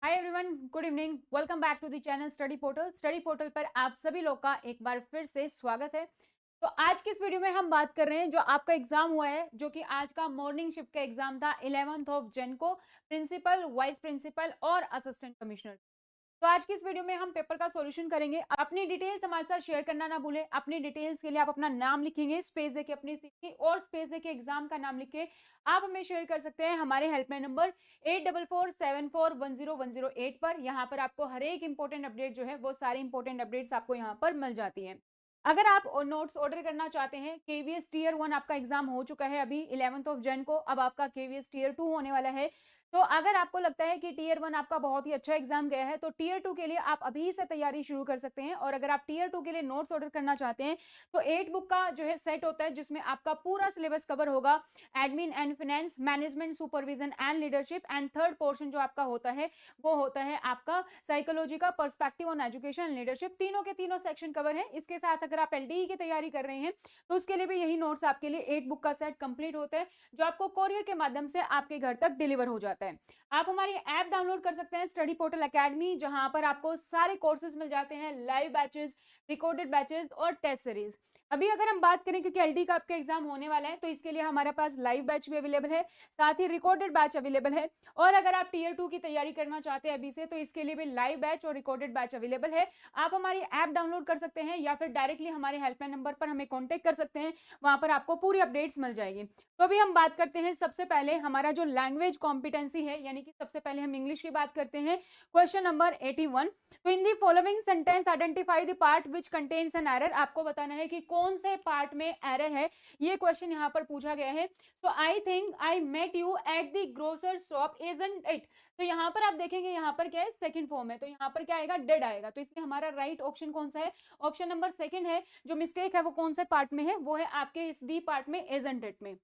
Hi everyone, good evening. Welcome back to the channel study portal. Study portal पर आप सभी लोग का एक बार फिर से स्वागत है। तो आज की इस वीडियो में हम बात कर रहे हैं जो आपका एग्जाम हुआ है, जो कि आज का मॉर्निंग शिफ्ट का एग्जाम था 11th ऑफ जन को, प्रिंसिपल, वाइस प्रिंसिपल और असिस्टेंट कमिश्नर। तो आज की इस वीडियो में हम पेपर का सॉल्यूशन करेंगे। अपनी डिटेल्स हमारे साथ शेयर करना ना भूलें। अपनी डिटेल्स के लिए आप अपना नाम लिखेंगे, स्पेस देके अपनी सीट की और स्पेस देके एग्जाम का नाम लिख के आप हमें शेयर कर सकते हैं हमारे हेल्पलाइन नंबर 8447410108 पर। यहाँ पर आपको हर एक इंपॉर्टेंट अपडेट जो है वो सारी इंपॉर्टेंट अपडेट्स आपको यहाँ पर मिल जाती है। अगर आप नोट्स ऑर्डर करना चाहते हैं, केवीएस टीयर 1 आपका एग्जाम हो चुका है अभी 11th ऑफ जन को, अब आपका केवीएस टीयर 2 होने वाला है। तो अगर आपको लगता है कि टीयर 1 आपका बहुत ही अच्छा एग्जाम गया है, तो टीयर 2 के लिए आप अभी से तैयारी शुरू कर सकते हैं। और अगर आप टीयर 2 के लिए नोट्स ऑर्डर करना चाहते हैं, तो 8 बुक का जो है सेट होता है, जिसमें आपका पूरा सिलेबस कवर होगा। Admin and finance, management, supervision and leadership, and third portion जो आपका होता है वो होता है आपका साइकोलॉजी का perspective on education and leadership. तीनों के तीनों सेक्शन कवर है। इसके साथ अगर आप एलडीई की तैयारी कर रहे हैं, तो उसके लिए भी यही नोट्स आपके लिए 8 बुक का सेट कंप्लीट होता है, जो आपको कोरियर के माध्यम से आपके घर तक डिलीवर हो जाता है। आप हमारी ऐप डाउनलोड कर सकते हैं, स्टडी पोर्टल एकेडमी, जहां पर आपको सारे कोर्सेज मिल जाते हैं, लाइव बैचेस, रिकॉर्डेड बैचेस और टेस्ट सीरीज। अभी अगर हम बात करें, क्योंकि एलडी का आपका एग्जाम होने वाला है, तो इसके लिए हमारे पास लाइव बैच भी अवेलेबल है, साथ ही रिकॉर्डेड बैच अवेलेबल है। और अगर आप टीयर 2 की तैयारी करना चाहते हैं अभी से, तो इसके लिए भी लाइव बैच और रिकॉर्डेड बैच अवेलेबल है। आप हमारी ऐप डाउनलोड कर सकते हैं या फिर डायरेक्टली हमारे हेल्पलाइन नंबर पर हमें कॉन्टेक्ट कर सकते हैं, वहां पर आपको पूरी अपडेट्स मिल जाएगी। तो अभी हम बात करते हैं, सबसे पहले हमारा जो लैंग्वेज कॉम्पिटेंसी है, यानी कि सबसे पहले हम इंग्लिश की बात करते हैं। Question number 81। तो in the following sentence identify the part which contains an error. आपको बताना है कि कौन से पार्ट में एरर है, ये क्वेश्चन यहाँ पर पूछा गया है। तो I think I met you at the grocer shop, isn't it. तो यहाँ पर आप देखेंगे, यहाँ पर क्या है, सेकंड फॉर्म है, तो यहाँ पर क्या आएगा, डेड आएगा। तो इसलिए हमारा राइट ऑप्शन कौन सा है, ऑप्शन नंबर सेकंड है। जो मिस्टेक है वो कौन से पार्ट में है, वो है आपके इस डी पार्ट में, इजंट इट में।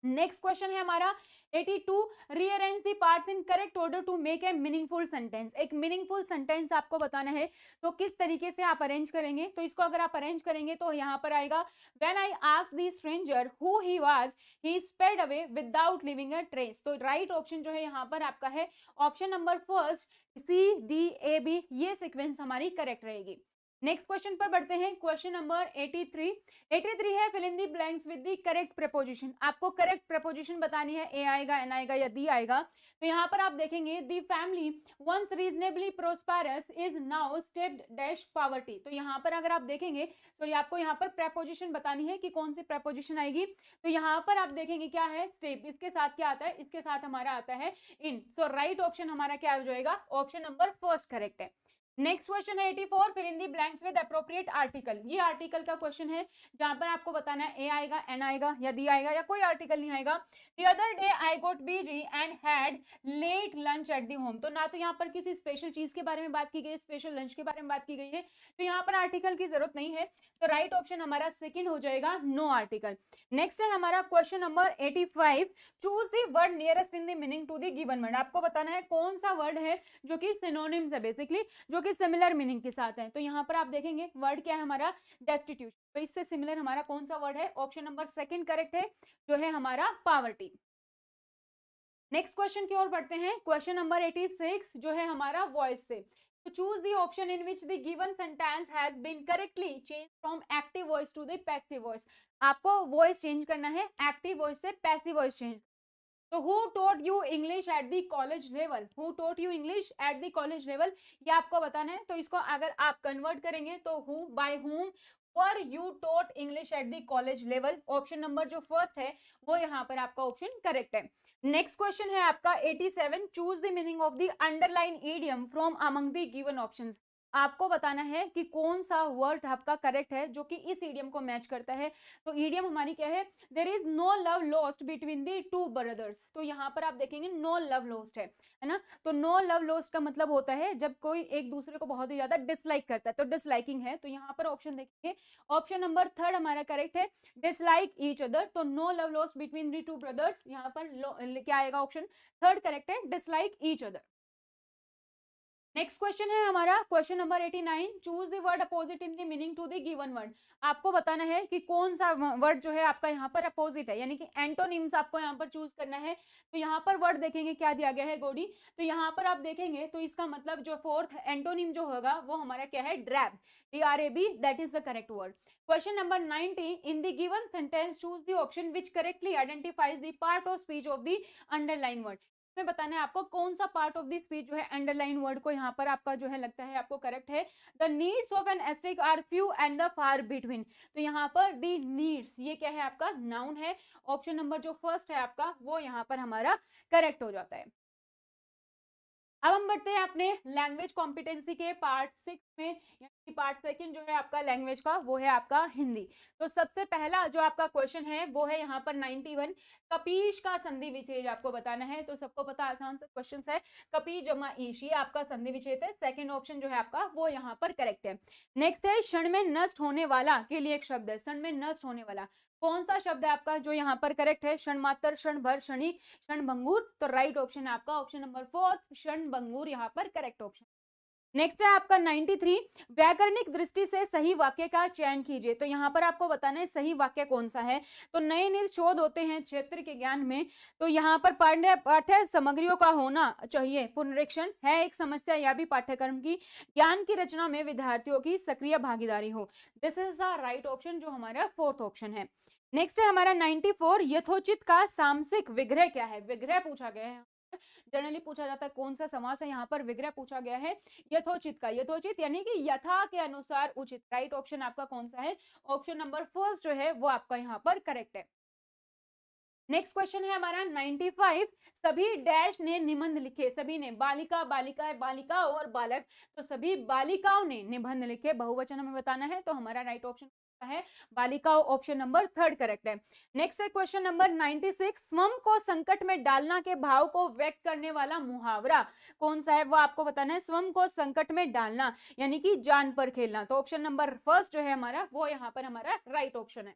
नेक्स्ट क्वेश्चन है हमारा 82। Rearrange the parts in correct order to make a meaningful sentence. एक मीनिंगफुल सेंटेंस आपको बताना है, तो किस तरीके से आप अरेंज करेंगे। तो इसको अगर आप अरेंज करेंगे तो यहाँ पर आएगा, when I asked the stranger who he was, he sped away without leaving a trace. तो राइट ऑप्शन जो है यहाँ पर आपका है option number first, C D A B, ये सीक्वेंस हमारी करेक्ट रहेगी। नेक्स्ट क्वेश्चन पर बढ़ते हैं, क्वेश्चन नंबर 83। 83 है, fill in the blanks with the correct preposition. आपको करेक्ट प्रपोजिशन बतानी है, ए आएगा, एन आएगा या दी आएगा। तो यहाँ पर आप देखेंगे, the family once reasonably prosperous is now stepped dash poverty. तो यहाँ पर अगर आप देखेंगे, सॉरी, आपको यहाँ पर प्रपोजिशन बतानी है कि कौन सी प्रपोजिशन आएगी। तो यहाँ पर आप देखेंगे क्या है, स्टेप, इसके साथ क्या आता है, इसके साथ हमारा आता है इन। सो राइट ऑप्शन हमारा क्या हो जाएगा, ऑप्शन नंबर फर्स्ट करेक्ट है। नेक्स्ट क्वेश्चन है 84, fill in the blanks with appropriate article. ये आर्टिकल का क्वेश्चन है, जहां पर आपको बताना है ए आएगा, एन आएगा या दी आएगा या कोई आर्टिकल नहीं आएगा। The other day I got busy and had late lunch at the home. तो ना तो यहाँ पर किसी स्पेशल चीज के बारे में बात की गई है, स्पेशल लंच के बारे में बात की गई है, तो यहाँ पर आर्टिकल की जरूरत नहीं है। तो राइट ऑप्शन हमारा सेकेंड हो जाएगा, नो आर्टिकल। नेक्स्ट है हमारा question number 85। Choose the word nearest in the meaning to the given word. आपको बताना है कौन सा वर्ड है जो कि सिनोनिम्स है, बेसिकली जो कि सिमिलर मीनिंग के साथ है। तो यहाँ पर आप देखेंगे वर्ड क्या है हमारा, डेस्टिट्यूशन। तो इससे सिमिलर हमारा कौन सा वर्ड है, ऑप्शन नंबर सेकंड करेक्ट है, जो है हमारा पावर्टी। नेक्स्ट क्वेश्चन की ओर बढ़ते हैं, क्वेश्चन नंबर 86 जो है हमारा वॉइस से। तो choose the option in which the given sentence has been correctly change from active voice to the passive voice. आपको वॉइस चेंज करना है, एक्टिव वॉइस से पैसिव वॉइस चेंज। तो who taught you English at the college level, who taught you English at the college level, ये आपको बताना है। तो इसको अगर आप कन्वर्ट करेंगे तो who by whom were you taught English at the college level. Option number जो फर्स्ट है वो यहाँ पर आपका ऑप्शन करेक्ट है। नेक्स्ट क्वेश्चन है आपका 87। Choose the meaning of the underline idiom from among the given options. आपको बताना है कि कौन सा वर्ड आपका करेक्ट है जो कि इस ईडियम को मैच करता है। तो ईडियम हमारी क्या है, there is no love lost between the two brothers. तो यहाँ पर आप देखेंगे नो लव लॉस्ट है ना। तो नो लव लॉस्ट का मतलब होता है जब कोई एक दूसरे को बहुत ही ज्यादा डिसलाइक करता है, तो डिसलाइकिंग है। तो यहाँ पर ऑप्शन देखेंगे, ऑप्शन नंबर थर्ड हमारा करेक्ट है, डिसलाइक ईच अदर। तो no love lost between the two brothers, यहाँ पर क्या आएगा, ऑप्शन थर्ड करेक्ट है, dislike each other. Next question है हमारा question number 89, choose the word opposite in the meaning to the given word. आपको बताना है कि कौन सा वर्ड जो है आपका यहाँ पर अपोजिट है, यानी कि एंटोनिम्स आपको यहाँ पर चूज करना है। तो यहाँ पर वर्ड देखेंगे क्या दिया गया है गोडी, तो यहाँ पर आप देखेंगे तो इसका मतलब जो फोर्थ एंटोनिम जो होगा वो हमारा क्या है, drab, DRAB, that is the correct word. Question number 90, in the given sentence choose the option which correctly identifies the part of speech of the underline word. में बताना है आपको कौन सा पार्ट ऑफ द स्पीच जो है underline word को यहाँ पर आपका जो है लगता है आपको करेक्ट है। The needs of an ascetic are few and the far between. तो यहाँ पर द नीड्स ये क्या है आपका, नाउन है। ऑप्शन नंबर जो फर्स्ट है आपका वो यहाँ पर हमारा करेक्ट हो जाता है। अब हम बढ़ते हैं अपने लैंग्वेज कॉम्पिटेंसी के पार्ट 6 में, यानी पार्ट सेकंड जो है आपका लैंग्वेज का वो है आपका हिंदी। तो सबसे पहला जो आपका क्वेश्चन है वो है यहाँ पर 91, कपीश का संधि विच्छेद आपको बताना है। तो सबको पता आसान सा क्वेश्चन है, कपी जमा ईश, ये आपका संधि विच्छेद है। सेकंड ऑप्शन जो है आपका वो यहाँ पर करेक्ट है। नेक्स्ट है क्षण में नष्ट होने वाला के लिए एक शब्द है, क्षण में नष्ट होने वाला कौन सा शब्द है आपका जो यहाँ पर करेक्ट है, क्षण मात्र, क्षण भर, क्षणिक, क्षण भंगुर। तो राइट ऑप्शन है आपका ऑप्शन नंबर 4, क्षण भंगुर यहाँ पर करेक्ट ऑप्शन। नेक्स्ट है आपका 93, व्याकरणिक दृष्टि से सही वाक्य का चयन कीजिए। तो यहाँ पर आपको बताना है सही वाक्य कौन सा है। तो नए नए शोध होते हैं क्षेत्र के ज्ञान में, तो यहाँ पर पाठ्य सामग्रियों का होना चाहिए पुनरीक्षण है एक समस्या या भी पाठ्यक्रम की ज्ञान की रचना में विद्यार्थियों की सक्रिय भागीदारी हो। This is the right option जो हमारा फोर्थ ऑप्शन है। नेक्स्ट है हमारा 94, यथोचित का सामसिक विग्रह क्या है। विग्रह पूछा गया है, जनरली पूछा जाता है कौन सा समास है, यहाँ पर विग्रह पूछा गया है यथोचित का। यथोचित यानी कि यथा के अनुसार उचित। राइट ऑप्शन आपका कौन सा है, ऑप्शन नंबर फर्स्ट जो है वो आपका यहाँ पर करेक्ट है। नेक्स्ट क्वेश्चन है हमारा 95, सभी डैश ने निबंध लिखे। सभी ने, बालिका, बालिका, बालिका और बालक, तो सभी बालिकाओं ने निबंध लिखे। बहुवचन हमें बताना है, तो हमारा राइट ऑप्शन है बालिका, ऑप्शन नंबर थर्ड करेक्ट है। नेक्स्ट है क्वेश्चन नंबर 96, स्वयं को संकट में डालना के भाव को व्यक्त करने वाला मुहावरा कौन सा है, वो आपको बताना है। स्वयं को संकट में डालना यानी कि जान पर खेलना, तो ऑप्शन नंबर फर्स्ट जो है हमारा वो यहाँ पर हमारा राइट ऑप्शन है।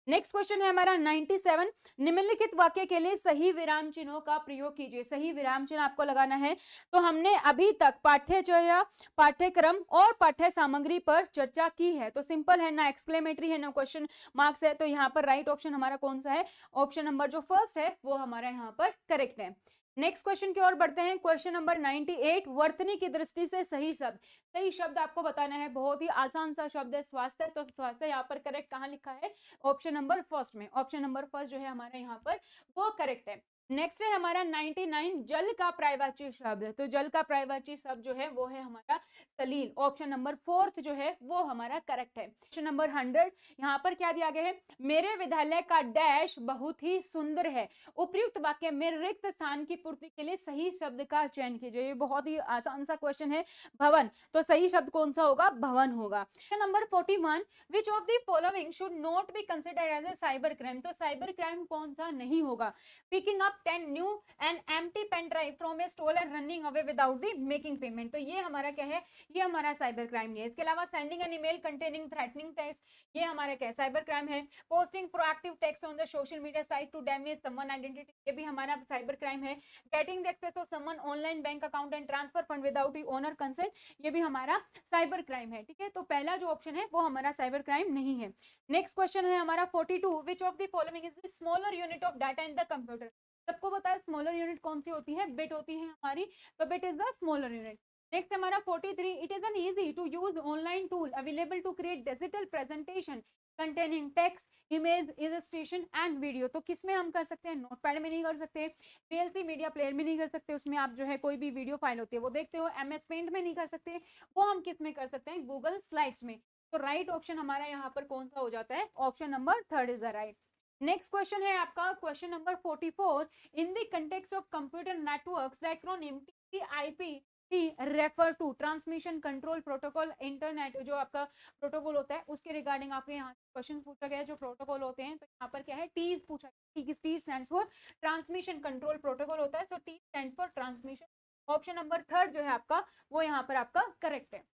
नेक्स्ट क्वेश्चन है हमारा 97, निम्नलिखित वाक्य के लिए सही विराम चिन्हों का प्रयोग कीजिए। सही विराम चिन्ह आपको लगाना है। तो हमने अभी तक पाठ्यचर्या, पाठ्यक्रम और पाठ्य सामग्री पर चर्चा की है। तो सिंपल है, ना एक्सक्लेमेटरी है ना क्वेश्चन मार्क्स है। तो यहाँ पर राइट ऑप्शन हमारा कौन सा है, ऑप्शन नंबर जो फर्स्ट है वो हमारा यहाँ पर करेक्ट है। नेक्स्ट क्वेश्चन की ओर बढ़ते हैं। क्वेश्चन नंबर 98, वर्तनी की दृष्टि से सही शब्द। सही शब्द आपको बताना है, बहुत ही आसान सा शब्द है स्वास्थ्य। तो स्वास्थ्य यहाँ पर करेक्ट कहाँ लिखा है, ऑप्शन नंबर फर्स्ट में। ऑप्शन नंबर फर्स्ट जो है हमारा यहाँ पर वो करेक्ट है। नेक्स्ट है हमारा 99, जल का पर्यायवाची शब्द। तो जल का पर्यायवाची शब्द जो है वो है हमारा सलील। ऑप्शन नंबर फोर्थ जो है वो हमारा करेक्ट है। क्वेश्चन नंबर 100, यहाँ पर क्या दिया गया है, मेरे विद्यालय का डैश बहुत ही सुंदर है। उपयुक्त वाक्य में रिक्त स्थान की पूर्ति के लिए सही शब्द का चयन कीजिए। ये बहुत ही आसान सा क्वेश्चन है। भवन, तो सही शब्द कौन सा होगा, भवन होगा। Question number 41, which of the following should not be considered as a cyber crime. तो साइबर क्राइम कौन सा नहीं होगा, picking up 10 new and empty pen drive from a store and running away without the making payment। तो ये हमारा क्या है, ये हमारा साइबर क्राइम है। इसके अलावा sending an email containing threatening text, ये हमारा क्या है, साइबर क्राइम है। Posting proactive text on the social media site to damage someone identity, ये भी हमारा साइबर क्राइम है। Getting the access of someone online bank account and transfer fund without the owner consent, ये भी हमारा cyber crime है। ठीक है, तो पहला जो ऑप्शन है वो हमारा साइबर क्राइम नहीं है। नेक्स्ट क्वेश्चन है हमारा 42, विच of the following is the smaller unit of data in the computer. सबको पता है स्मॉलर यूनिट कौन सी होती है, बिट होती है हमारी। तो bit is the smaller unit. Next हमारा 43, it is an easy to use online tool available to create digital presentation containing text, image, illustration and video. तो किसमें हम कर सकते हैं, नोटपैड में नहीं कर सकते, VLC मीडिया प्लेयर में नहीं कर सकते, उसमें आप जो है कोई भी वीडियो फाइल होती है वो देखते हो। MS पेंट में नहीं कर सकते, वो हम किस में कर सकते हैं, गूगल स्लाइड्स में। तो राइट ऑप्शन हमारा यहाँ पर कौन सा हो जाता है, option number third is the right. Next question है आपका question number 44, in the context of computer networks the acronym TCP/IP refer to transmission control protocol. Internet जो आपका प्रोटोकॉल होता है उसके रिगार्डिंग आपके यहाँ क्वेश्चन पूछा गया है। जो प्रोटोकॉल होते हैं तो यहाँ पर क्या है, टी पूछा गया। T stands for transmission control protocol होता है, so T stands for transmission. Option number third जो है आपका वो यहाँ पर आपका करेक्ट है।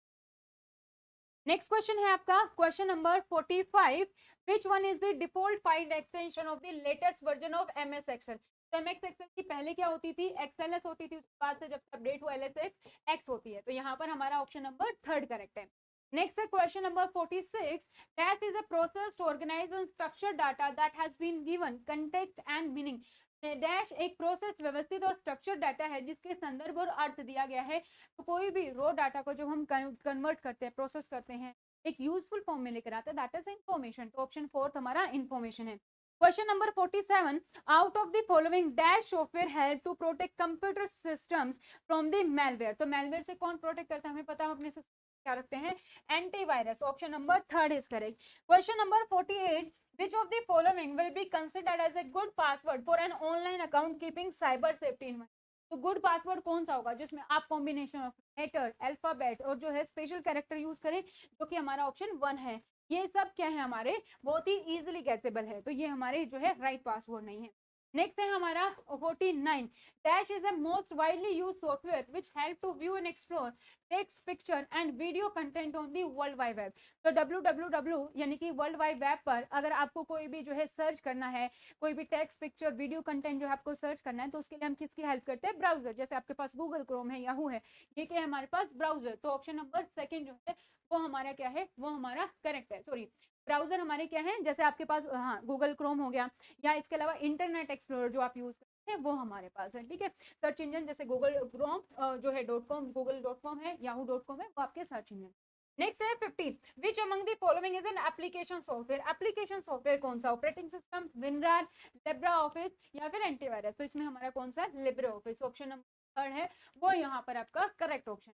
नेक्स्ट क्वेश्चन है आपका question number 45, which one is the default file extension of the latest version of MS excel. तो एमएक्स एक्सेल की पहले क्या होती थी, एक्सएलएस होती थी, उसके बाद से जब से अपडेट हुआ एलएसएक्स एक्स होती है। तो यहाँ पर हमारा ऑप्शन नंबर थर्ड करेक्ट है। नेक्स्ट है question number 46, dash is a process to organize and structure data that has been given context and meaning. Dash एक प्रोसेस व्यवस्थित और स्ट्रक्चर डाटा है जिसके संदर्भ और अर्थ दिया गया है। तो कोई भी रो डाटा को जब हम कन्वर्ट करते हैं, प्रोसेस करते हैं, एक यूजफुल फॉर्म में लेकर आते हैं, दैट इज इंफॉर्मेशन। तो ऑप्शन फोर्थ हमारा इंफॉर्मेशन है। Question number 47, out of the following dash software help to protect computer systems from the malware. तो मैलवेयर से कौन प्रोटेक्ट करता है, हमें पता है, हम अपने सिस्टम क्या रखते हैं, antivirus. Option number third is correct. Question number 48, which of the following will be considered as a good password for an online account keeping cyber safety in mind। तो गुड पासवर्ड कौन सा होगा जिसमें आप combination of letter, alphabet और जो है special character use करें, जो कि हमारा ऑप्शन 1 है। ये सब क्या है, हमारे बहुत ही इजीली गैसेबल है, तो ये हमारे जो है राइट पासवर्ड नहीं है। नेक्स्ट है हमारा 49, dash is a most widely use software which help to view and explore text, picture and video content on the world wide web. तो www यानी कि वर्ल्ड वाइड वेब पर अगर आपको कोई भी जो है सर्च करना है, कोई भी टेक्स्ट, पिक्चर, वीडियो कंटेंट जो है आपको सर्च करना है, तो उसके लिए हम किसकी हेल्प करते हैं, ब्राउजर। जैसे आपके पास गूगल क्रोम है, याहू है, ये क्या है हमारे पास, ब्राउजर। तो ऑप्शन नंबर सेकंड जो है वो हमारा क्या है, वो हमारा करेक्ट है। सॉरी, ब्राउजर हमारे क्या है, जैसे आपके पास हाँ गूगल क्रोम हो गया, या इसके अलावा इंटरनेट एक्सप्लोरर जो आप यूज करते हैं वो हमारे पास है, ठीक है। सर्च इंजन जैसे गूगल क्रोम जो है .com, google.com है, yahoo.com है, वो आपके सर्च इंजन। नेक्स्ट है 50, which among the following is an application software. Application software कौन सा, operating system, WinRAR, Libra office या फिर एंटीवायरस। तो इसमें हमारा कौन सा, Libra office. Option number third है वो यहाँ पर आपका करेक्ट ऑप्शन।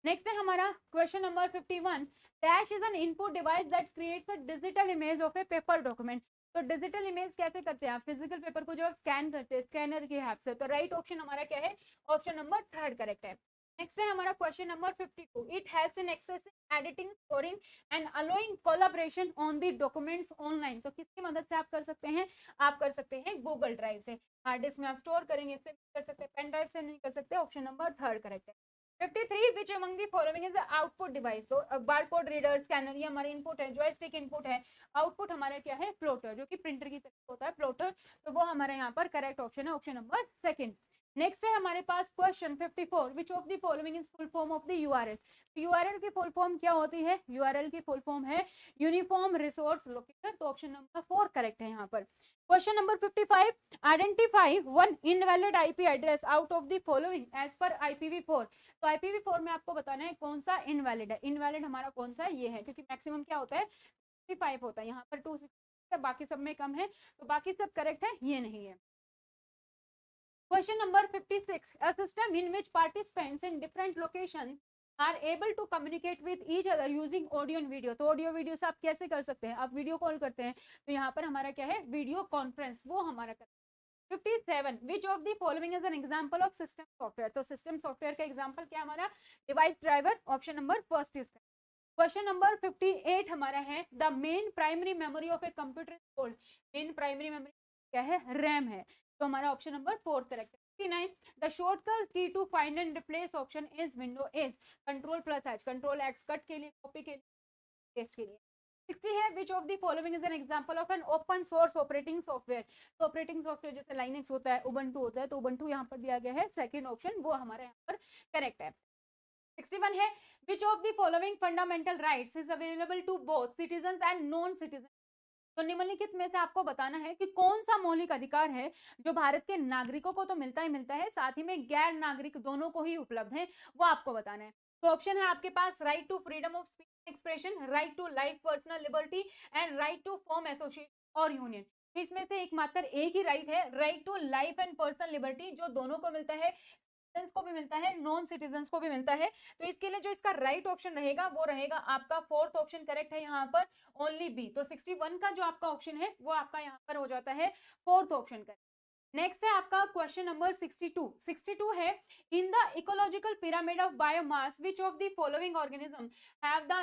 नेक्स्ट है हमारा question number 51, dash is an input device that creates a digital image of A paper document. तो डिजिटल इमेज कैसे करते हैं आप, फिजिकल पेपर को जब स्कैन करते हैं स्कैनर की हेल्प से। तो राइट ऑप्शन हमारा क्या है, ऑप्शन नंबर थर्ड करेक्ट है। नेक्स्ट है हमारा question number 52, it helps in accessing, editing, storing and allowing collaboration on the documents online. तो किसकी मदद से आप कर सकते हैं, आप कर सकते हैं गूगल ड्राइव से। हार्ड डिस्क में आप स्टोर करेंगे, इससे कर सकते हैं, पेन ड्राइव से नहीं कर सकते। ऑप्शन नंबर थर्ड करेक्ट है। 53, which among the following is the output device. तो बारकोड रीडर, स्कैनर, ये हमारे इनपुट है, जॉयस्टिक इनपुट है। आउटपुट हमारा क्या है, प्लॉटर, जो कि प्रिंटर की तरह होता है, प्लॉटर। तो वो हमारे यहाँ पर करेक्ट ऑप्शन है, ऑप्शन नंबर सेकंड। नेक्स्ट है हमारे पास question 54, which of the following is full form of the URL. URL की फुल फॉर्म क्या होती है, यूआरएल की फुल फॉर्म है यूनिफॉर्म रिसोर्स लोकेटर। तो ऑप्शन नंबर 4 करेक्ट है यहाँ पर। Question number 55, identify one invalid IP address out of the following as per IPv4। तो IPv4 में आपको बताना है कौन सा इनवैलिड है। इनवैलिड हमारा कौन सा है, ये है, क्योंकि मैक्सिमम क्या होता है 55 होता है, यहाँ पर 260, बाकी सब में कम है, तो बाकी सब करेक्ट है, ये नहीं है। Question number 56, a system in which participants in different locations are able to communicate with each other using audio and video। तो ऑडियो वीडियो से आप कैसे कर सकते हैं, आप वीडियो कॉल करते हैं, तो यहाँ पर हमारा क्या है, वीडियो कॉन्फ्रेंस, वो हमारा 57, विच of the following is an example of system software. तो सिस्टम सॉफ्टवेयर का एग्जांपल क्या हमारा, device driver. Option number first is. Question number 58 हमारा है, the main primary memory of a computer cold. Main primary memory क्या है, RAM है। तो हमारा ऑप्शन नंबर 4 करेक्ट है। 59, the shortcut key to find and replace option is window as, control H, control X cut के लिए, कॉपी के लिए, पेस्ट के लिए। 60 है, which of the following is an example of an open source operating software. तो operating software जैसे Linux होता है, उबंटू होता है, तो उबंटू यहाँ पर दिया गया है, सेकंड ऑप्शन वो हमारे यहाँ पर करेक्ट है। 61 है, which of the following fundamental rights is available to both citizen and non citizen. तो निम्नलिखित में से आपको बताना है कि कौन सा मौलिक अधिकार है जो भारत के नागरिकों को तो मिलता ही मिलता है, साथ ही में गैर नागरिक दोनों को ही उपलब्ध है, वो आपको बताना है। तो ऑप्शन है आपके पास, right to freedom of speech expression, right to life personal liberty and right to form association और यूनियन। तो इसमें से एकमात्र एक ही राइट है, right to life and personal liberty, जो दोनों को मिलता है, सिटीजन को भी मिलता है, नॉन सिटीजन को भी मिलता है। तो इसके लिए जो इसका राइट ऑप्शन रहेगा वो रहेगा आपका फोर्थ ऑप्शन करेक्ट है यहाँ पर, ओनली बी। तो 61 का जो आपका ऑप्शन है वो आपका यहाँ पर हो जाता है फोर्थ ऑप्शन करेक्ट। नेक्स्ट है आपका क्वेश्चन नंबर 62। 62 है, in the ecological pyramid of biomass which of the following organism have the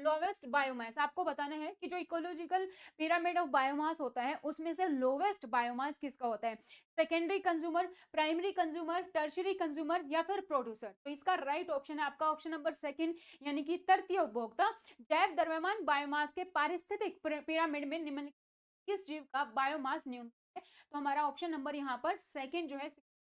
lowest biomass. आपको बताना है कि जो इकोलॉजिकल पिरामिड ऑफ बायोमास होता है उसमें से लोवेस्ट बायोमास किसका होता है, secondary consumer, primary consumer, tertiary consumer या फिर प्रोड्यूसर। तो इसका राइट ऑप्शन है आपका ऑप्शन नंबर सेकंड, यानी कि तृतीय उपभोक्ता। जैव द्रव्यमान बायोमास के पारिस्थितिक पिरामिड में निम्नलिखित किस जीव का बायोमास न्यूनतम है, तो हमारा ऑप्शन नंबर यहाँ पर सेकंड जो है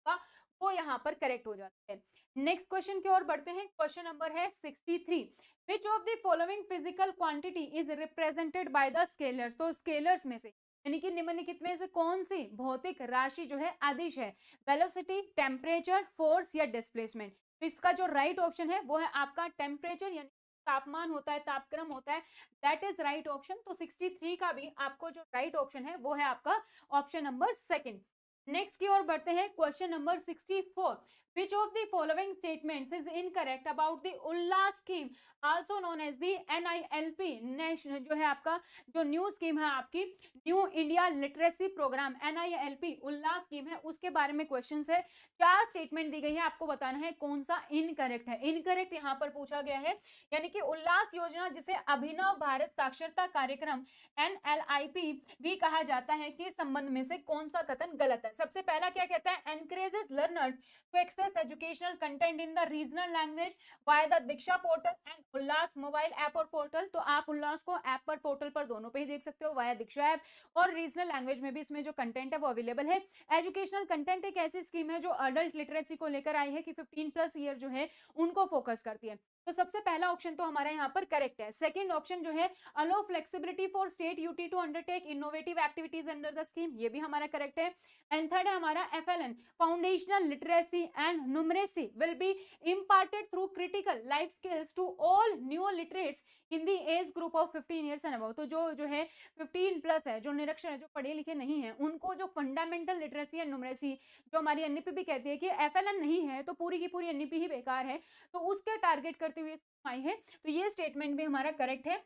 का वो यहाँ पर करेक्ट हो जाता है। नेक्स्ट क्वेश्चन की ओर बढ़ते हैं। क्वेश्चन नंबर है 63, विच of the following physical quantity is represented by the scalars. तो स्केलर्स में से यानी कि निम्नलिखित में से कौन सी भौतिक राशि जो है अदिश है, वेलोसिटी, टेम्परेचर, फोर्स या डिस्प्लेसमेंट। तो इसका जो राइट ऑप्शन है वो है आपका टेम्परेचर, यानी तापमान होता है, तापक्रम होता है, दैट इज राइट ऑप्शन। तो 63 का भी आपको जो राइट ऑप्शन है वो है आपका ऑप्शन नंबर सेकंड। नेक्स्ट की ओर बढ़ते हैं। Question number 64, which of the following statements is incorrect about the Ullas scheme also known as the NILP, national जो है आपका जो न्यू स्कीम है आपकी new India literacy program, NILP Ullas scheme है, उसके बारे में क्वेश्चन है। 4 स्टेटमेंट दी गई है, आपको बताना है कौन सा इनकरेक्ट है। इनकरेक्ट यहाँ पर पूछा गया है, यानी कि उल्लास योजना जिसे अभिनव भारत साक्षरता कार्यक्रम NLIP भी कहा जाता है कि संबंध में से कौन सा कथन गलत है। सबसे पहला क्या कहता है, encourages learners to access educational content in the regional language via the Diksha portal and Ullas mobile app और पोर्टल। तो आप उल्लास को ऐप पर, पोर्टल पर, दोनों पे ही देख सकते हो, वाया दीक्षा ऐप और रीजनल लैंग्वेज में भी इसमें जो कंटेंट है वो अवेलेबल है। एजुकेशनल कंटेंट एक ऐसी स्कीम है जो अडल्ट लिटरेसी को लेकर आई है कि 15+ ईयर जो है उनको फोकस करती है। तो सबसे पहला ऑप्शन तो हमारा यहाँ पर करेक्ट है। सेकंड ऑप्शन जो है allow flexibility for state UT to undertake innovative activities under the scheme, ये भी हमारा करेक्ट है। एंड थर्ड है हमारा FLN foundational literacy and numeracy will be imparted through critical life skills to all new literates in the age group of 15 years and above. तो जो है 15+ है, जो निरक्षर है, जो पढ़े लिखे नहीं है, उनको जो फंडामेंटल लिटरेसी एंड न्यूमरेसी जो हमारी NEP भी कहती है कि FLN नहीं है तो पूरी की पूरी NEP ही बेकार है, तो उसके टारगेट करते हुए आई है। तो ये स्टेटमेंट भी हमारा करेक्ट है।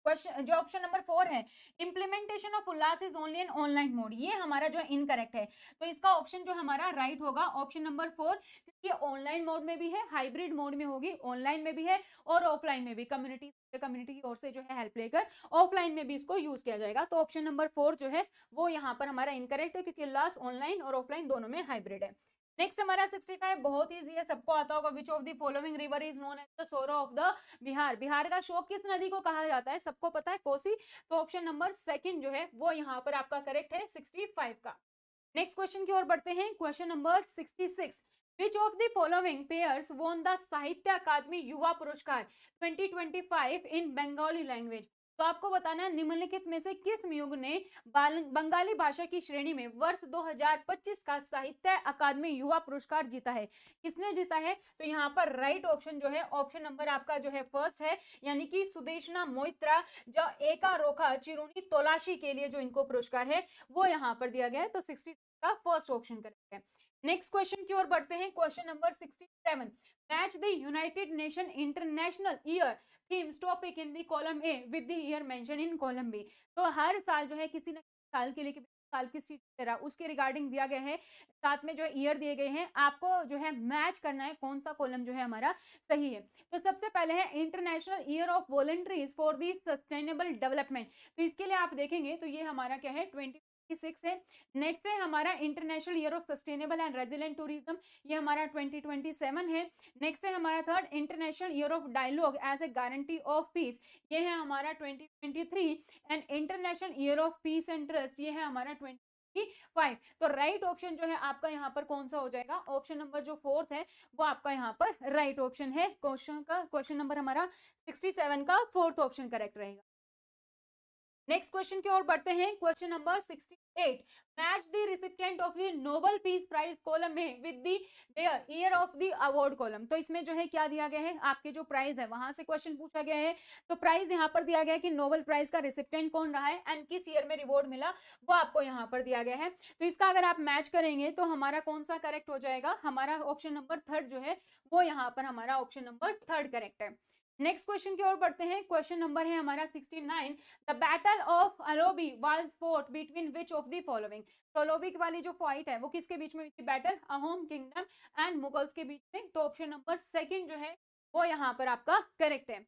क्वेश्चन जो ऑप्शन नंबर 4 है, implementation of Ullas is only in online mode, ये हमारा जो इनकरेक्ट है। तो इसका ऑप्शन जो हमारा राइट होगा ऑप्शन नंबर 4, क्योंकि ऑनलाइन मोड में भी है, हाइब्रिड मोड में होगी, ऑनलाइन में भी है और ऑफलाइन में भी, कम्युनिटी की ओर से जो है हेल्प लेकर ऑफलाइन में भी इसको यूज किया जाएगा। तो ऑप्शन नंबर 4 जो है वो यहाँ पर हमारा इनकरेक्ट है, क्योंकि उल्लास ऑनलाइन और ऑफलाइन दोनों में हाइब्रिड है। नेक्स्ट हमारा 65 बहुत इजी है, सबको आता होगा। Which of the following river is known as the sorrow of the Bihar, Bihar का शोक किस नदी को कहा जाता है, सबको पता है, कोसी। तो ऑप्शन नंबर सेकंड जो है वो यहाँ पर आपका करेक्ट है 65 का। नेक्स्ट क्वेश्चन की ओर बढ़ते हैं। Question number 66, which of the following pairs won the साहित्य अकादमी युवा पुरस्कार 2025 इन बंगाली लैंग्वेज। तो आपको बताना है निम्नलिखित में से किस युग ने बंगाली भाषा की श्रेणी में वर्ष 2025 का साहित्य अकादमी युवा पुरस्कार जीता है, किसने जीता है। तो यहाँ पर राइट ऑप्शन जो है ऑप्शन नंबर आपका जो है फर्स्ट है, यानी कि सुदेशना मोइत्रा, जो एका रोका चिरुनी तोलाशी के लिए जो इनको पुरस्कार है वो यहाँ पर दिया गया है। तो 60 का फर्स्ट ऑप्शन करेक्ट है। नेक्स्ट क्वेश्चन की ओर बढ़ते हैं। Question number 67, match the united nation international year themes topic in the column A with the year mention in column B. तो हर साल जो है किसी न साल के लिए साल किस चीज की तरह उसके रिगार्डिंग दिया गया है, साथ में जो ईयर दिए गए हैं, आपको जो है मैच करना है कौन सा कॉलम जो है हमारा सही है। तो सबसे पहले है international year of volunteers for the sustainable development, तो इसके लिए आप देखेंगे तो ये हमारा क्या है 2026 है। नेक्स्ट है हमारा international year of sustainable and resilient tourism, ये हमारा 2027 है। नेक्स्ट है हमारा third international year of dialogue as a guarantee of peace, ये है हमारा 2023। And international year of peace and trust, ये है हमारा 2025। तो राइट ऑप्शन जो है आपका यहाँ पर कौन सा हो जाएगा, ऑप्शन नंबर जो फोर्थ है वो आपका यहाँ पर राइट ऑप्शन है। क्वेश्चन नंबर हमारा 67 का फोर्थ ऑप्शन करेक्ट रहेगा। नेक्स्ट क्वेश्चन की ओर बढ़ते हैं। Question number 68, match the recipient of the Nobel Peace Prize column में with the their year of the award column. तो इसमें जो है क्या दिया गया है, आपके जो प्राइज है वहां से क्वेश्चन पूछा गया है। तो प्राइज यहाँ पर दिया गया है कि नोबेल प्राइज का रिसिपिएंट कौन रहा है एंड किस ईयर में रिवॉर्ड मिला, वो आपको यहाँ पर दिया गया है। तो इसका अगर आप मैच करेंगे तो हमारा कौन सा करेक्ट हो जाएगा, हमारा ऑप्शन नंबर थर्ड जो है वो यहाँ पर हमारा ऑप्शन नंबर थर्ड करेक्ट है। नेक्स्ट क्वेश्चन की ओर बढ़ते हैं। क्वेश्चन नंबर है हमारा 69, द बैटल ऑफ अलोबी was fought between which of the following. तो अलोबी वाली जो फाइट है वो किसके बीच में हुई थी, battle Ahom kingdom and Mughals के बीच में। तो ऑप्शन नंबर सेकंड जो है वो यहाँ पर आपका करेक्ट है।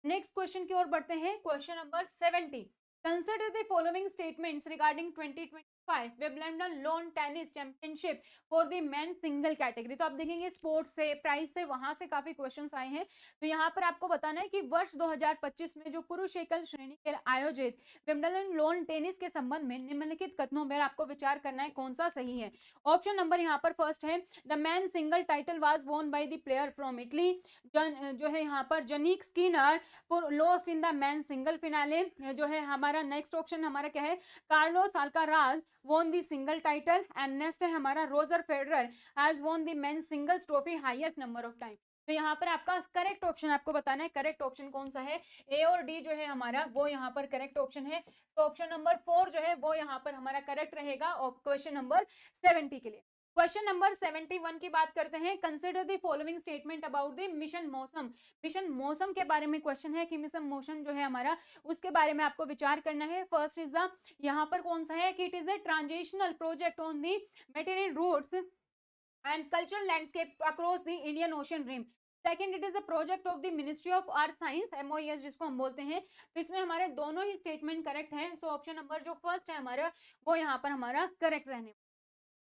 नेक्स्ट क्वेश्चन की ओर बढ़ते हैं। Question number 70, consider the following statements regarding 2020 2025 Wimbledon lawn tennis championship for the men single category. तो आप देखेंगे स्पोर्ट्स से, प्राइस से, वहां से काफी क्वेश्चंस आए हैं। तो यहाँ पर आपको बताना है कि वर्ष 2025 में जो पुरुष एकल श्रेणी के आयोजित विंबलडन लॉन टेनिस के संबंध में निम्नलिखित कथनों में आपको विचार करना है कौन सा सही है। ऑप्शन नंबर यहाँ पर फर्स्ट है, the man single title was won by the player from Italy, जो है यहाँ पर Jannik Sinner lost in the man single finale. जो है हमारा नेक्स्ट ऑप्शन हमारा क्या है, Carlos Alcaraz won the single title, and next है हमारा Roger Federer has won the men's singles trophy highest number of time। तो यहाँ पर आपका करेक्ट ऑप्शन आपको बताना है, करेक्ट ऑप्शन कौन सा है, ए और डी जो है हमारा वो यहाँ पर करेक्ट ऑप्शन है। तो ऑप्शन नंबर 4 जो है वो यहाँ पर हमारा करेक्ट रहेगा और क्वेश्चन नंबर 70 के लिए। क्वेश्चन नंबर 71 की बात करते हैं, consider the following statement about the mission मौसम। मिशन मौसम के बारे में क्वेश्चन है कि मिशन मौसम जो है हमारा उसके बारे में आपको विचार करना है। फर्स्ट इज द, यहाँ पर कौन सा है कि it is a transitional project on the material routes and cultural landscape across the Indian ocean rim. Second, it is a project of the ministry of art science, MOES जिसको हम बोलते हैं। तो इसमें हमारे दोनों ही स्टेटमेंट करेक्ट हैं। So option number जो फर्स्ट है हमारा वो यहाँ पर हमारा करेक्ट रहने।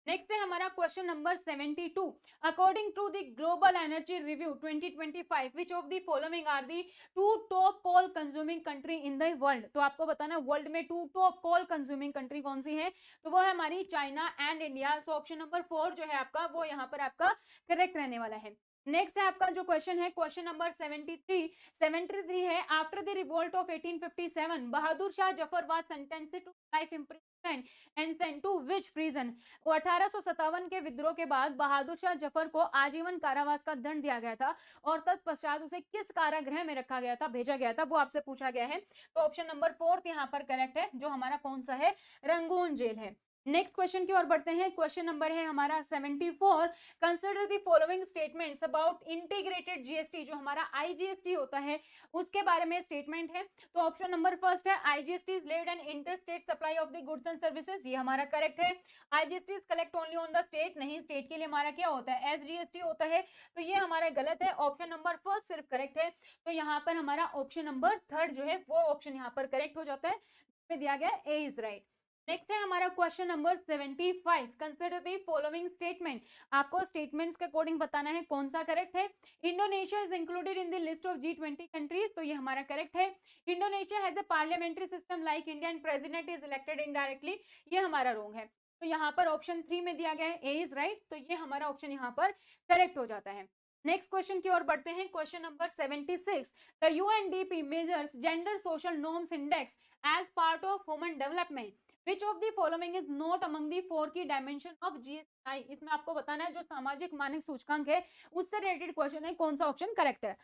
नेक्स्ट है हमारा question number 72, according to the global energy review 2025 which of the following are the 2 top coal consuming country in the world. तो आपको बताना वर्ल्ड में 2 टॉप कोल कंज्यूमिंग कंट्री कौन सी है, तो वो है हमारी China and India. So option number 4 जो है आपका वो यहाँ पर आपका करेक्ट रहने वाला है। नेक्स्ट है आपका जो क्वेश्चन है क्वेश्चन नंबर 73 है, after the revolt of 1857 Bahadur Shah Zafar was sentenced to life imprisonment and sent to which prison. 1857 के विद्रोह के बाद बहादुर शाह जफर को आजीवन कारावास का दंड दिया गया था और तत्पश्चात उसे किस कारागृह में रखा गया था, भेजा गया था, वो आपसे पूछा गया है। तो ऑप्शन नंबर 4 यहाँ पर करेक्ट है, जो हमारा कौन सा है, रंगून जेल है। नेक्स्ट क्वेश्चन की ओर बढ़ते हैं। क्वेश्चन नंबर है हमारा 74, consider the following statements about integrated GST, जो हमारा आईजीएसटी होता है उसके बारे में स्टेटमेंट है। तो ऑप्शन नंबर फर्स्ट है, IGST is led and interstate supply of the goods and services, ये हमारा करेक्ट है। IGST is collect only on the state, नहीं, स्टेट के लिए हमारा क्या होता है, एसजीएसटी होता है। तो ये हमारा गलत है, ऑप्शन नंबर फर्स्ट सिर्फ करेक्ट है। तो यहाँ पर हमारा ऑप्शन नंबर 3 जो है वो ऑप्शन यहाँ पर करेक्ट हो जाता है, जिसमें दिया गया ए इज राइट। नेक्स्ट है हमारा question number 75, consider the following statement. आपको स्टेटमेंट्स के अकॉर्डिंग बताना है कौन सा करेक्ट है। Indonesia is included in the list of G20 countries, तो ये हमारा करेक्ट है। Indonesia has a parliamentary system like India and president is elected indirectly, ये हमारा रॉन्ग है। तो यहाँ पर ऑप्शन 3 में दिया गया है ए इज राइट, तो ये हमारा ऑप्शन यहाँ पर करेक्ट हो जाता है। नेक्स्ट क्वेश्चन की ओर बढ़ते हैं। Question number 76, the UNDP measures gender social norms index as part of human development, Which of the following is not among the 4 key dimension of GSI। इसमें आपको बताना है जो सामाजिक मानक सूचकांक है उससे रिलेटेड क्वेश्चन है, कौन सा ऑप्शन करेक्ट है।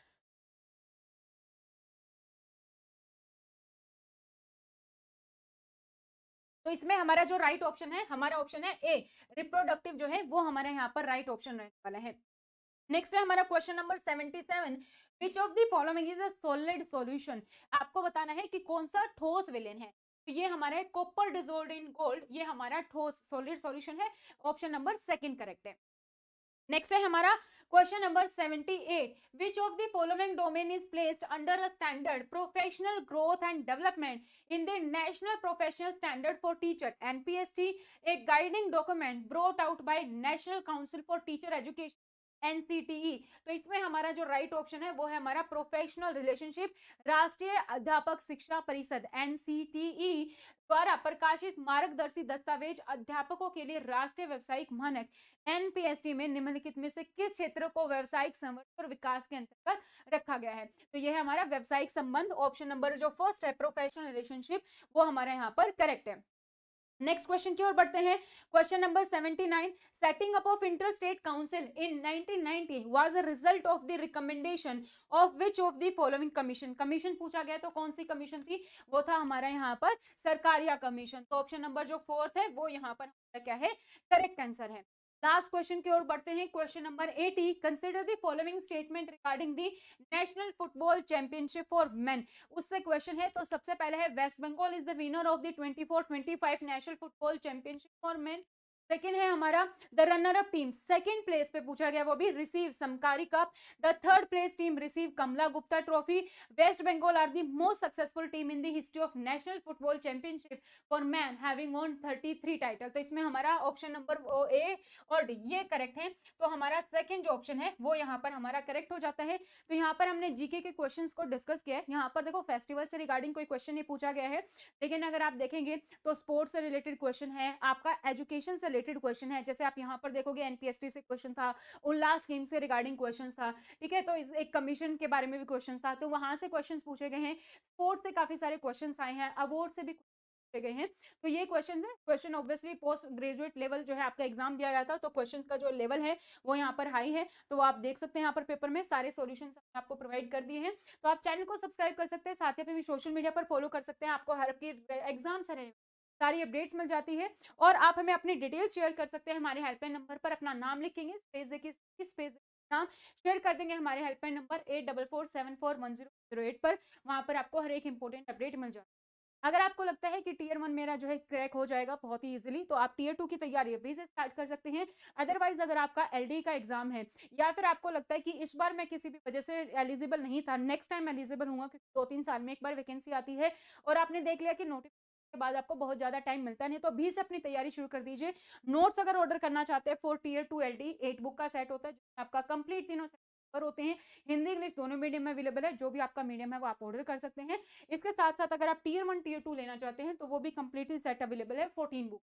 तो इसमें हमारा जो राइट ऑप्शन है हमारा ऑप्शन है ए, रिप्रोडक्टिव जो है वो हमारे यहाँ पर राइट ऑप्शन रहने वाला है। नेक्स्ट है हमारा question number 77, which of the following is a solid solution. आपको बताना है कि कौन सा ठोस विलेन है। तो ये हमारा कॉपर डिसॉल्व्ड इन गोल्ड, ये हमारा ठोस सॉलिड सॉल्यूशन है, ऑप्शन नंबर 2 करेक्ट है। नेक्स्ट है हमारा question number 78, which of the following domain is placed under a standard professional growth and development in the national professional standard for teacher NPST, A guiding document brought out by national council for teacher education NCTE। तो इसमें हमारा जो right option है वो है हमारा professional relationship, राष्ट्रीय अध्यापक शिक्षा परिषद NCTE द्वारा प्रकाशित मार्गदर्शी दस्तावेज अध्यापकों के लिए राष्ट्रीय व्यवसायिक मानक NPST में निम्नलिखित में से किस क्षेत्र को व्यवसायिक संवर्धन और विकास के अंतर्गत रखा गया है। तो यह है हमारा व्यवसायिक संबंध, ऑप्शन नंबर जो फर्स्ट है प्रोफेशनल रिलेशनशिप वो हमारे यहाँ पर करेक्ट है। नेक्स्ट क्वेश्चन की ओर बढ़ते हैं। Question number 79, setting up of inter state council in 1990 was a result of the recommendation of which of the following commission. Commission पूछा गया तो कौन सी कमीशन थी, वो था हमारा यहाँ पर सरकारिया कमीशन। तो ऑप्शन नंबर जो 4 है वो यहाँ पर हमारा क्या है, करेक्ट आंसर है। लास्ट क्वेश्चन की ओर बढ़ते हैं। Question number 80, consider the following statement regarding the national football championship for men. उससे क्वेश्चन है, तो सबसे पहले है West Bengal is the winner of the 24-25 national football championship for men. Second है हमारा the runner up team, second place पे पूछा गया, वो भी रिसीव समकारी cup. The third place team receive Kamla Gupta trophy. West Bengal are the most successful team in the history of national football championship for man having won 33 title. तो इसमें हमारा option number A और डी ये करेक्ट है। तो हमारा second जो option है वो यहाँ पर हमारा करेक्ट हो जाता है। तो यहाँ पर हमने जीके के क्वेश्चंस को डिस्कस किया है। यहाँ पर देखो फेस्टिवल से रिगार्डिंग कोई क्वेश्चन नहीं पूछा गया है, लेकिन अगर आप देखेंगे तो स्पोर्ट्स से रिलेटेड क्वेश्चन है, आपका एजुकेशन से रिलेटेड क्वेश्चन है। जैसे आप यहाँ पर देखोगे एनपीएसटी से क्वेश्चन था, उल्लास स्कीम से रिगार्डिंग क्वेश्चन था, ठीक है। तो इस एक कमीशन के बारे में भी क्वेश्चन था, तो वहां से क्वेश्चन पूछे गए हैं। स्पोर्ट्स से काफी सारे क्वेश्चन आए हैं, अवार्ड से भी पूछे गए हैं। तो ये क्वेश्चन है, question obviously post graduate level जो है आपका एग्जाम दिया गया था, तो क्वेश्चन का जो लेवल है वो यहाँ पर हाई है। तो आप देख सकते हैं यहाँ पर पेपर में सारे सॉल्यूशंस आपको प्रोवाइड कर दिए हैं। तो आप चैनल को सब्सक्राइब कर सकते हैं, साथ ही अपने सोशल मीडिया पर फॉलो कर सकते हैं। आपको हर की एग्जाम से सारी अपडेट्स मिल जाती है। और आप हमें अपनी डिटेल्स शेयर कर सकते हैं हमारे हेल्पलाइन नंबर पर, अपना नाम लिखेंगे, स्पेस देखिए स्पेस नाम शेयर कर देंगे हमारे हेल्पलाइन नंबर 8447410008 पर। वहां पर आपको हर एक इंपॉर्टेंट अपडेट मिल जाए। अगर आपको लगता है कि टियर 1 मेरा जो है क्रैक हो जाएगा बहुत ही इजीली, तो आप टियर 2 की तैयारी अभी से स्टार्ट कर सकते हैं। अदरवाइज अगर आपका एलडी का एग्जाम है, या फिर आपको लगता है कि इस बार मैं किसी भी वजह से एलिजिबल नहीं था, नेक्स्ट टाइम एलिजिबल हूँ, क्योंकि 2-3 साल में एक बार वैकेंसी आती है, और आपने देख लिया कि नोटिफिकेशन के बाद आपको बहुत ज्यादा टाइम मिलता नहीं, तो अभी से अपनी तैयारी शुरू कर दीजिए। नोट्स अगर ऑर्डर करना चाहते हैं फॉर टियर 2 एलडी, 8 बुक का सेट होता है, जिसमें आपका कंप्लीट तीनों पर होते हैं, हिंदी इंग्लिश दोनों मीडियम में अवेलेबल है। जो भी आपका मीडियम है वो आप ऑर्डर कर सकते हैं। इसके साथ साथ अगर आप टियर 1 टियर 2 लेना चाहते हैं, तो वो भी कंप्लीटली सेट अवेलेबल है, 14 बुक।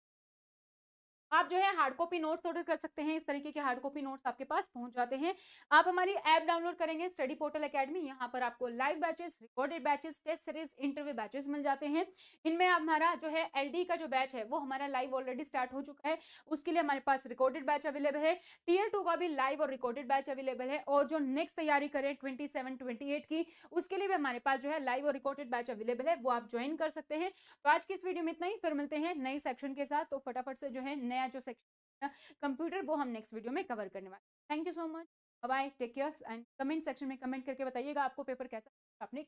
आप जो है हार्ड कॉपी नोट्स ऑर्डर कर सकते हैं, इस तरीके के हार्ड कॉपी नोट्स आपके पास पहुंच जाते हैं। आप हमारी ऐप डाउनलोड करेंगे स्टडी पोर्टल एकेडमी, यहाँ पर आपको live batches, recorded batches, test series, interview batches मिल जाते हैं। इनमें हमारा जो है एलडी का जो बैच है वो हमारा लाइव ऑलरेडी स्टार्ट हो चुका है, उसके लिए हमारे पास रिकॉर्डेड बैच अवेलेबल है। टियर 2 का भी लाइव और रिकॉर्डेड बैच अवेलेबल है, और जो नेक्स्ट तैयारी करें 27-28 की, उसके लिए भी हमारे पास जो है लाइव और रिकॉर्डेड बैच अवेलेबल है, वो आप ज्वाइन कर सकते हैं। तो आज की इस वीडियो में इतना ही, फिर मिलते हैं नई सेक्शन के साथ। तो फटाफट से जो है नया जो सेक्शन कंप्यूटर वो हम नेक्स्ट वीडियो में कवर करने वाले। Thank you so much, bye, take care. And comment section में कमेंट करके बताइएगा आपको पेपर कैसा, आपने